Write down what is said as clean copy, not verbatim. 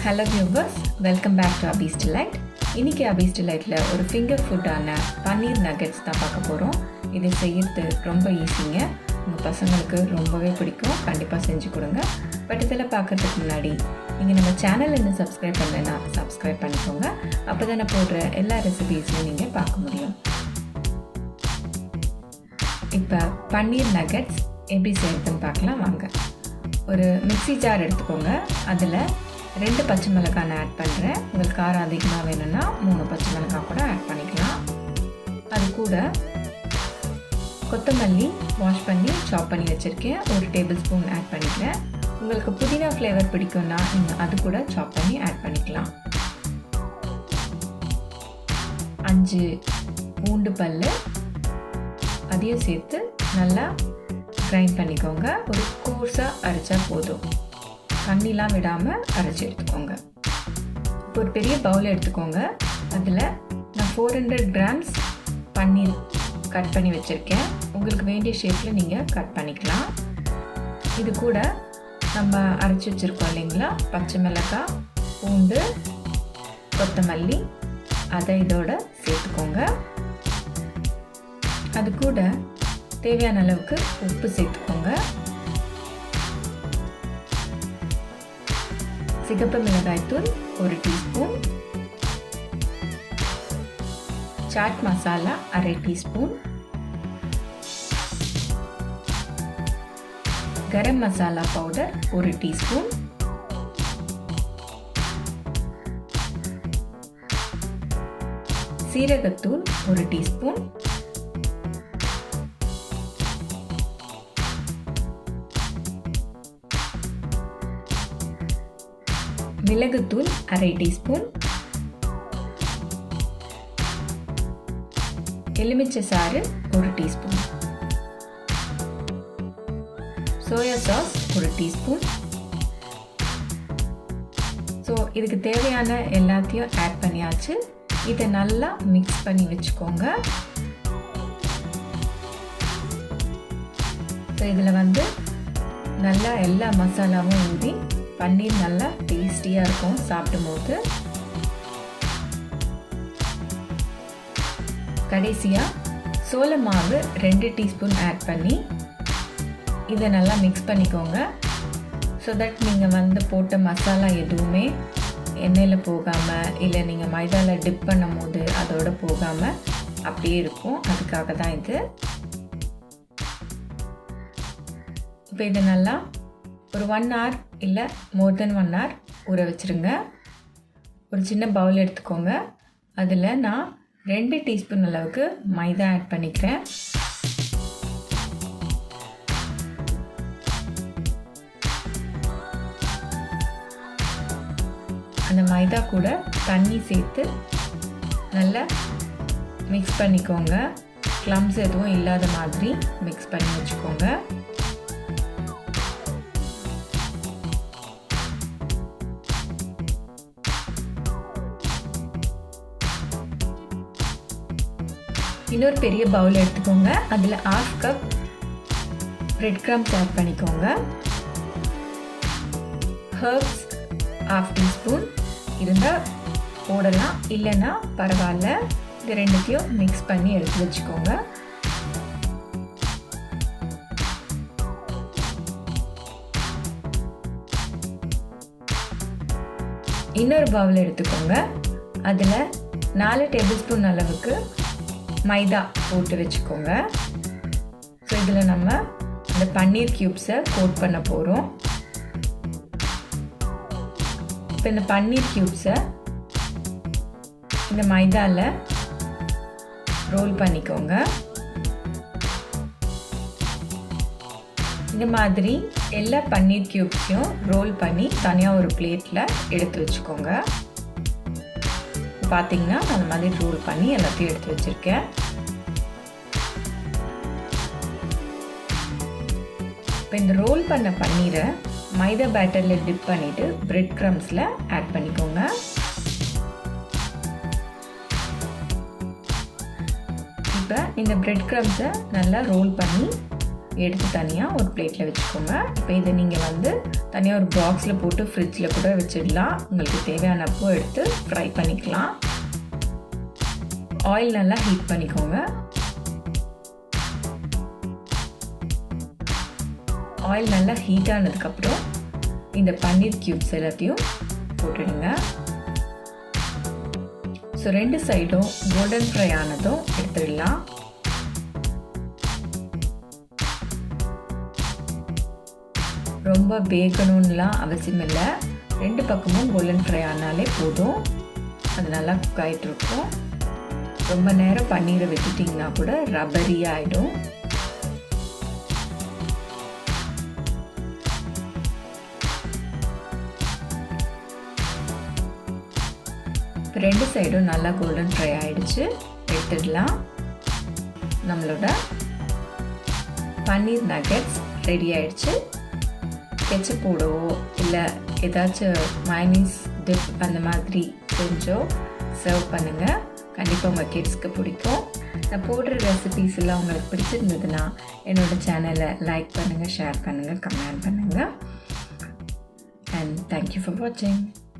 Hello viewers, welcome back to Abby's delight. இன்றைக்கி Abby's டிலைட்டில் ஒரு finger ஃபுட்டான பன்னீர் nuggets தான் பார்க்க போகிறோம். இதை செய்யறது ரொம்ப ஈஸிங்க. உங்கள் பசங்களுக்கு ரொம்பவே பிடிக்கும். கண்டிப்பாக செஞ்சு கொடுங்க. பட் இதில் பார்க்குறதுக்கு முன்னாடி நீங்கள் நம்ம சேனல் இன்னும் சப்ஸ்கிரைப் பண்ணலைன்னா சப்ஸ்கிரைப் பண்ணிக்கோங்க. அப்போ தான் நான் போடுற எல்லா ரெசிபீஸையும் நீங்கள் பார்க்க முடியும். இப்போ பன்னீர் நகெட்ஸ் எப்படி செய்யறதுன்னு பார்க்கலாம் வாங்க. ஒரு மிக்ஸி ஜார் எடுத்துக்கோங்க. அதில் 2 பச்சை மிளகாய் நான் ஆட் பண்ணுறேன். உங்களுக்கு காரம் அதிகமாக வேணும்னா 3 பச்சை மிளகாய் கூட ஆட் பண்ணிக்கலாம். அது கூட கொத்தமல்லி வாஷ் பண்ணி சாப் பண்ணி வச்சுருக்கேன், 1 டேபிள் ஸ்பூன் ஆட் பண்ணிக்கிறேன். உங்களுக்கு புதினா ஃப்ளேவர் பிடிக்கும்னா நீங்கள் அது கூட சாப் பண்ணி ஆட் பண்ணிக்கலாம். 5 பூண்டு பல் அதையும் சேர்த்து நல்லா கிரைண்ட் பண்ணிக்கோங்க. ஒரு கோர்ஸாக அரைச்சா போதும், தண்ணிலாம் விடாமல் அரைச்சி எடுத்துக்கோங்க. இப்போ ஒரு பெரிய பவுல் எடுத்துக்கோங்க. அதில் நான் 400 கிராம்ஸ் பன்னீர் கட் பண்ணி வச்சுருக்கேன். உங்களுக்கு வேண்டிய ஷேப்பில் நீங்கள் கட் பண்ணிக்கலாம். இது கூட நம்ம அரைச்சி வச்சுருக்கோம் இல்லைங்களா, பச்சை மிளகாய், பூண்டு, கொத்தமல்லி, அதை இதோட சேர்த்துக்கோங்க. அது கூட தேவையான அளவுக்கு உப்பு சேர்த்துக்கோங்க. சிகப்பு மிளகாய்த்தூள் 1 teaspoon, chat masala 1/2 teaspoon, garam masala powder 1 teaspoon, சீரகத்தூள் 1 டீஸ்பூன், மிளகுத்தூள் 1/2 டீஸ்பூன், எலுமிச்சை சாறு 1 teaspoon, soya sauce 1 teaspoon. So இதுக்கு தேவையான எல்லாத்தையும் ஆட் பண்ணியாச்சு. இதை நல்லா மிக்ஸ் பண்ணி வச்சுக்கோங்க. ஸோ இதில் நல்லா எல்லா மசாலாவும் ஊறி பன்னீர் நல்லா டேஸ்டியாக இருக்கும் சாப்பிடும்போது. கடைசியாக சோள மாவு 2 டீஸ்பூன் ஆட் பண்ணி இதை நல்லா மிக்ஸ் பண்ணிக்கோங்க. ஸோ தட் நீங்கள் போட்ட மசாலா எதுவுமே எண்ணெயில் போகாமல், இல்லை நீங்கள் மைதாவில் டிப் பண்ணும் போது அதோடு போகாமல் அப்படியே இருக்கும். அதுக்காக தான் இது. இப்போ இதை நல்லா ஒரு 1 hour இல்லை மோர் தென் 1 hour ஊற வச்சுருங்க. ஒரு சின்ன பவுல் எடுத்துக்கோங்க. அதில் நான் 2 டீஸ்பூன் அளவுக்கு மைதா ஆட் பண்ணிக்கிறேன். அந்த மைதா கூட தண்ணி சேர்த்து நல்லா மிக்ஸ் பண்ணிக்கோங்க. க்ளம்ஸ் எதுவும் இல்லாத மாதிரி மிக்ஸ் பண்ணி வச்சுக்கோங்க. இன்னொரு பெரிய பவுல் எடுத்துக்கோங்க. அதில் 1/2 கப் பிரெட் கிரம்ஸ் ஆட் பண்ணிக்கோங்க. ஹர்ப்ஸ் 1/2 டீஸ்பூன் இருந்தால் போடலாம், இல்லைன்னா பரவாயில்ல. இது ரெண்டுத்தையும் மிக்ஸ் பண்ணி எடுத்து வச்சுக்கோங்க. இன்னொரு பவுல் எடுத்துக்கோங்க. அதில் 4 டேபிள் ஸ்பூன் அளவுக்கு மைதா போட்டு வச்சுக்கோங்க. ஸோ இதில் நம்ம இந்த பன்னீர் க்யூப்ஸை கோட் பண்ண போகிறோம். இப்போ இந்த பன்னீர் க்யூப்ஸை இந்த மைதாவில் ரோல் பண்ணிக்கோங்க. இந்த மாதிரி எல்லா பன்னீர் க்யூப்ஸையும் ரோல் பண்ணி தனியாக ஒரு பிளேட்டில் எடுத்து வச்சுக்கோங்க. பார்த்தீங்கன்னா அந்த மாதிரி ரோல் பண்ணி எல்லாத்தையும் எடுத்து வச்சுருக்கேன். இப்போ இந்த ரோல் பண்ண பன்னீரை மைதா பேட்டரில் டிப் பண்ணிவிட்டு பிரெட் க்ரம்ஸில் ஆட் பண்ணிக்கோங்க. இப்போ இந்த பிரெட் க்ரம்ஸை நல்லா ரோல் பண்ணி எடுத்து தனியாக ஒரு பிளேட்டில் வச்சுக்கோங்க. இப்போ இதை நீங்கள் தனியாக ஒரு பாக்ஸில் போட்டு ஃப்ரிட்ஜில் கூட வச்சிடலாம். உங்களுக்கு தேவையானப்போ எடுத்து ஃப்ரை பண்ணிக்கலாம். ஆயில் நல்லா ஹீட் பண்ணிக்கோங்க. ஆயில் நல்லா ஹீட் ஆனதுக்கப்புறம் இந்த பன்னீர் க்யூப்ஸ் எல்லாத்தையும் போட்டுடுங்க. ஸோ 2 சைடும் கோல்டன் ஃப்ரை ஆனதும் எடுத்துடலாம். ரொம்ப வேகணும்லாம் அவசியம் இல்லை. 2 பக்கமும் கோல்டன் ஃப்ரை ஆனாலே போதும். அது நல்லா குக் ஆகிட்டு இருக்கும். ரொம்ப நேரம் பன்னீரை விட்டுட்டிங்கன்னா கூட ரப்பரி ஆகிடும். இப்போ 2 சைடும் நல்லா கோல்டன் ஃப்ரை ஆகிடுச்சு. எடுத்துடலாம். நம்மளோட பன்னீர் நகெட்ஸ் ரெடி ஆகிடுச்சு. கெச்சப் போடவோ இல்லை ஏதாச்சும் மயோனீஸ் டிப் அந்த மாதிரி செஞ்சோ சர்வ் பண்ணுங்கள். கண்டிப்பாக உங்கள் கிட்ஸ்க்கு பிடிக்கும். நான் போடுற ரெசிபீஸ் எல்லாம் உங்களுக்கு பிடிச்சிருந்ததுன்னா என்னோடய சேனலை லைக் பண்ணுங்கள், ஷேர் பண்ணுங்கள், கமெண்ட் பண்ணுங்கள். அண்ட் தேங்க்யூ ஃபார் வாட்சிங்.